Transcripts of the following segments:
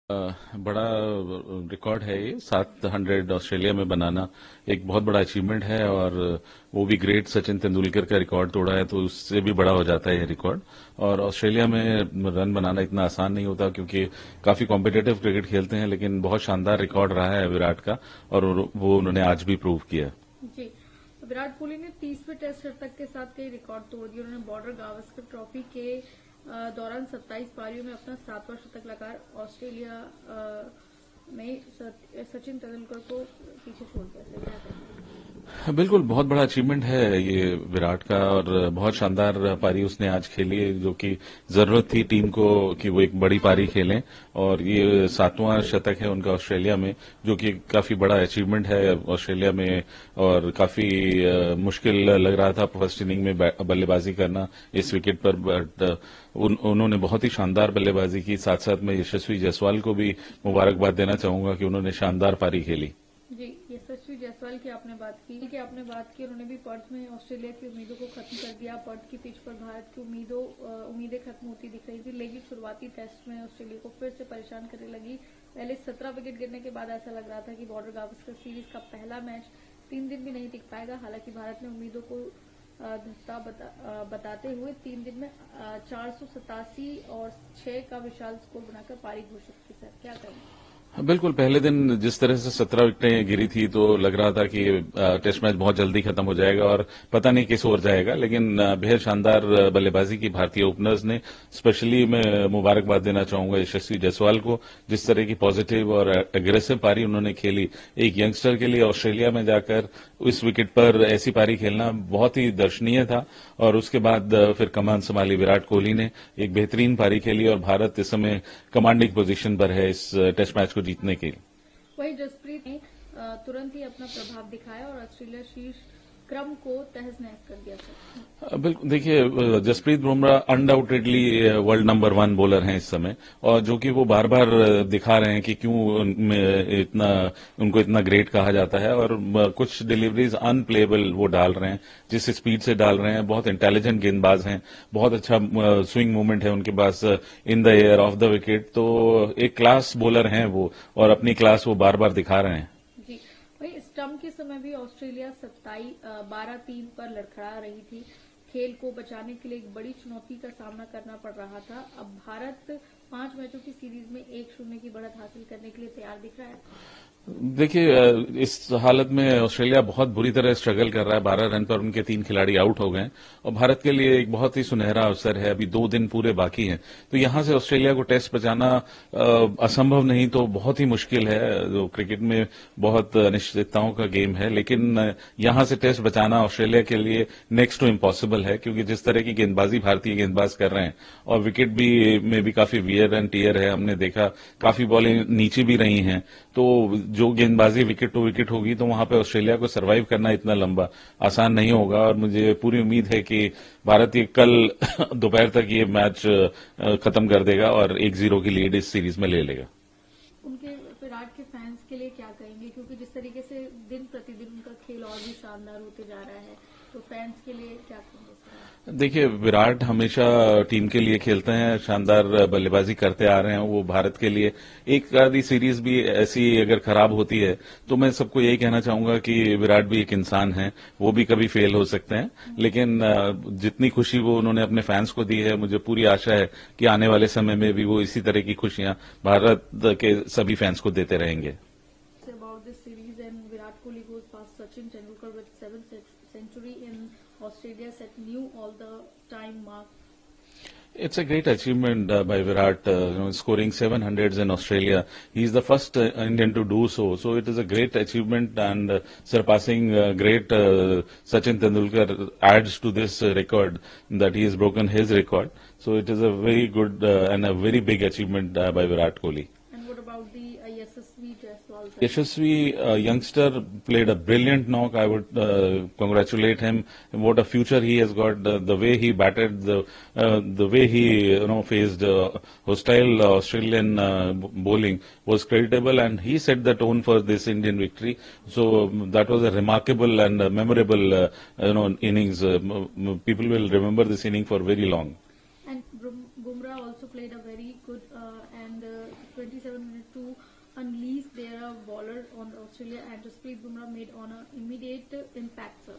बड़ा रिकॉर्ड है ये 700 ऑस्ट्रेलिया में बनाना एक बहुत बड़ा अचीवमेंट है और वो भी ग्रेट सचिन तेंदुलकर का रिकॉर्ड तोड़ा है तो उससे भी बड़ा हो जाता है ये रिकॉर्ड। और ऑस्ट्रेलिया में रन बनाना इतना आसान नहीं होता क्योंकि काफी कॉम्पिटिटिव क्रिकेट खेलते हैं, लेकिन बहुत शानदार रिकॉर्ड रहा है विराट का और वो उन्होंने आज भी प्रूव किया। जी, तो विराट कोहली ने 30वें टेस्ट शतक के साथ कई रिकॉर्ड तोड़ दिए। उन्होंने बॉर्डर गावस्कर ट्रॉफी के दौरान 27 पारियों में अपना 7वां शतक लगाकर ऑस्ट्रेलिया में सचिन तेंदुलकर को पीछे छोड़ दिया। बिल्कुल बहुत बड़ा अचीवमेंट है ये विराट का और बहुत शानदार पारी उसने आज खेली है, जो कि जरूरत थी टीम को कि वो एक बड़ी पारी खेलें और ये 7वां शतक है उनका ऑस्ट्रेलिया में, जो कि काफी बड़ा अचीवमेंट है ऑस्ट्रेलिया में। और काफी मुश्किल लग रहा था फर्स्ट इनिंग में बल्लेबाजी करना इस विकेट पर, बट उन्होंने बहुत ही शानदार बल्लेबाजी की। साथ साथ मैं यशस्वी जायसवाल को भी मुबारकबाद देना चाहूंगा कि उन्होंने शानदार पारी खेली। जी, यशस्वी जायसवाल की आपने बात की उन्होंने भी पर्थ में ऑस्ट्रेलिया की उम्मीदों को खत्म कर दिया। पर्थ की पिच पर भारत की उम्मीदें खत्म होती दिख रही थी, लेकिन शुरुआती टेस्ट में ऑस्ट्रेलिया को फिर से परेशान करने लगी। पहले 17 विकेट गिरने के बाद ऐसा लग रहा था कि बॉर्डर गावस्कर सीरीज का पहला मैच 3 दिन भी नहीं टिक पाएगा। हालांकि भारत ने उम्मीदों को धस्ता बताते हुए 3 दिन में 487 और 6 का विशाल स्कोर बनाकर पारी घोषित की। सर क्या करें? बिल्कुल, पहले दिन जिस तरह से 17 विकेटें गिरी थी तो लग रहा था कि टेस्ट मैच बहुत जल्दी खत्म हो जाएगा और पता नहीं किस ओर जाएगा, लेकिन बेहद शानदार बल्लेबाजी की भारतीय ओपनर्स ने। स्पेशली मैं मुबारकबाद देना चाहूंगा यशस्वी जायसवाल को, जिस तरह की पॉजिटिव और एग्रेसिव पारी उन्होंने खेली। एक यंगस्टर के लिए ऑस्ट्रेलिया में जाकर इस विकेट पर ऐसी पारी खेलना बहुत ही दर्शनीय था। और उसके बाद फिर कमान संभाली विराट कोहली ने, एक बेहतरीन पारी खेली और भारत इस समय कमांडिंग पोजीशन पर है इस टेस्ट मैच को जीतने के लिए। वही जसप्रीत ने तुरंत ही अपना प्रभाव दिखाया और ऑस्ट्रेलिया शीर्ष क्रम को तहस नहस कर दिया। बिल्कुल, देखिए Jasprit Bumrah undoubtedly world number 1 bowler हैं इस समय, और जो कि वो बार बार दिखा रहे हैं कि क्यों उनको इतना ग्रेट कहा जाता है। और कुछ डिलीवरीज अनप्लेएबल वो डाल रहे हैं, जिस स्पीड से डाल रहे हैं। बहुत इंटेलिजेंट गेंदबाज हैं, बहुत अच्छा स्विंग मूवमेंट है उनके पास in the air, off the wicket. तो एक क्लास बॉलर हैं वो और अपनी क्लास वो बार बार दिखा रहे हैं। स्टंप के समय भी ऑस्ट्रेलिया 12-3 पर लड़खड़ा रही थी। खेल को बचाने के लिए एक बड़ी चुनौती का सामना करना पड़ रहा था। अब भारत 5 मैचों की सीरीज में 1-0 की बढ़त हासिल करने के लिए तैयार दिख रहा है। देखिए इस हालत में ऑस्ट्रेलिया बहुत बुरी तरह स्ट्रगल कर रहा है। 12 रन पर उनके 3 खिलाड़ी आउट हो गए और भारत के लिए एक बहुत ही सुनहरा अवसर है। अभी 2 दिन पूरे बाकी हैं, तो यहां से ऑस्ट्रेलिया को टेस्ट बचाना असंभव नहीं तो बहुत ही मुश्किल है। जो क्रिकेट में बहुत अनिश्चितताओं का गेम है, लेकिन यहां से टेस्ट बचाना ऑस्ट्रेलिया के लिए नेक्स्ट टू इम्पॉसिबल है, क्योंकि जिस तरह की गेंदबाजी भारतीय गेंदबाज कर रहे हैं और विकेट में भी काफी वियर एंड टियर है। हमने देखा काफी बॉलें नीचे भी रही हैं, तो जो गेंदबाजी विकेट टू विकेट होगी तो वहां पे ऑस्ट्रेलिया को सरवाइव करना इतना लंबा आसान नहीं होगा। और मुझे पूरी उम्मीद है कि भारत ये कल दोपहर तक ये मैच खत्म कर देगा और 1-0 की लीड इस सीरीज में ले लेगा। उनके विराट के फैंस के लिए क्या कहेंगे, क्योंकि जिस तरीके से दिन प्रतिदिन उनका खेल और भी शानदार होते जा रहा है, तो फैंस के लिए क्या कहेंगे? देखिए विराट हमेशा टीम के लिए खेलते हैं, शानदार बल्लेबाजी करते आ रहे हैं वो भारत के लिए। एक आधी सीरीज भी ऐसी अगर खराब होती है तो मैं सबको यही कहना चाहूंगा कि विराट भी एक इंसान है, वो भी कभी फेल हो सकते हैं। लेकिन जितनी खुशी वो उन्होंने अपने फैंस को दी है, मुझे पूरी आशा है कि आने वाले समय में भी वो इसी तरह की खुशियां भारत के सभी फैंस को देते रहेंगे। Sachin Tendulkar with 7th century in Australia set new all-the-time mark. It's a great achievement by Virat, scoring 700s in Australia. He's the first Indian to do so. So it is a great achievement, and surpassing great Sachin Tendulkar adds to this record that he has broken his record. So it is a very good and a very big achievement by Virat Kohli. Yashasvi, youngster, played a brilliant knock. I would congratulate him. What a future he has got. The way he batted, the way he faced hostile Australian bowling was creditable, and he set the tone for this Indian victory. So that was a remarkable and memorable innings. People will remember this inning for very long. And Bumrah also played a very good and 27 wanted to unleash their bowler on Australia, and Jasprit Bumrah made on an immediate impact, sir.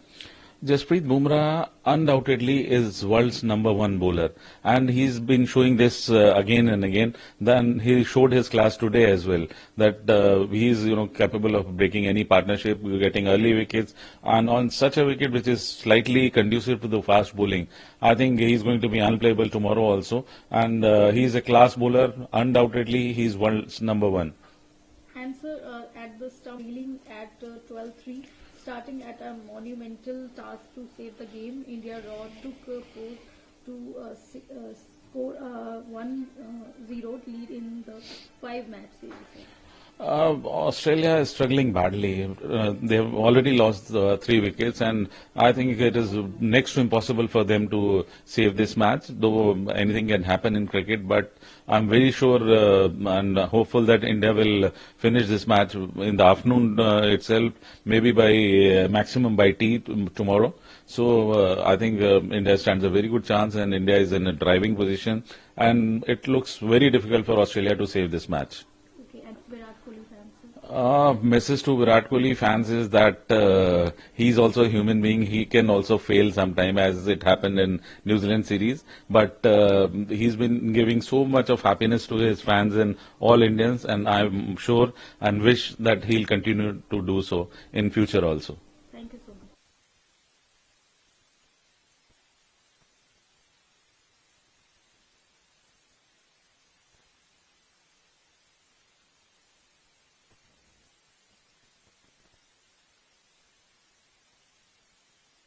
Jasprit Bumrah undoubtedly is world's number one bowler, and he's been showing this again and again. Then he showed his class today as well, that he's capable of breaking any partnership, getting early wickets, and on such a wicket which is slightly conducive to the fast bowling. I think he's going to be unplayable tomorrow also, and he's a class bowler. Undoubtedly, he's world's number one. And sir, at the stump, dealing at 12-3, starting at a monumental task to save the game, India took force to score a 1-0 lead in the 5-match series. Australia is struggling badly. They have already lost 3 wickets, and I think it is next to impossible for them to save this match, though anything can happen in cricket. But I'm very sure and hopeful that India will finish this match in the afternoon itself, maybe by maximum by tea tomorrow. So I think India stands a very good chance, and India is in a driving position, and it looks very difficult for Australia to save this match. Okay, and Virat Kohli fans? Message to Virat Kohli fans is that he's also a human being. He can also fail sometime, as it happened in New Zealand series. But he's been giving so much of happiness to his fans and all Indians, and I'm sure and wish that he'll continue to do so in future also.